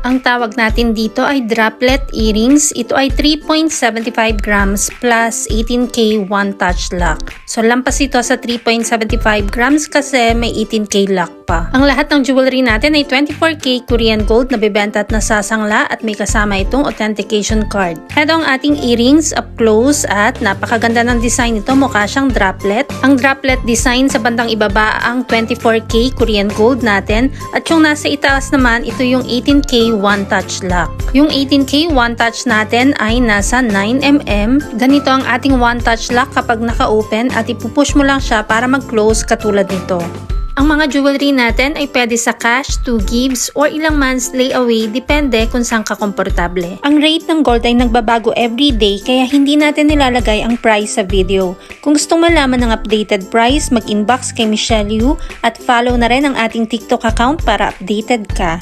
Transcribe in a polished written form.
Ang tawag natin dito ay droplet earrings. Ito ay 3.75 grams plus 18K one touch lock. So lampas ito sa 3.75 grams kasi may 18K lock pa. Ang lahat ng jewelry natin ay 24K Korean gold na bibenta at nasasangla at may kasama itong authentication card. Ito ang ating earrings up close at napakaganda ng design nito, mukha siyang droplet. Ang droplet design sa bandang ibaba ang 24K Korean gold natin at yung nasa itaas naman ito yung 18K one touch lock. Yung 18K one touch natin ay nasa 9mm. Ganito ang ating one touch lock kapag naka-open at ipupush mo lang siya para mag-close katulad nito. Ang mga jewelry natin ay pwede sa cash, 2 gives, or ilang months layaway, depende kung saan ka komportable. Ang rate ng gold ay nagbabago everyday kaya hindi natin nilalagay ang price sa video. Kung gustong malaman ng updated price, mag-inbox kay Michelle Yu at follow na rin ang ating TikTok account para updated ka.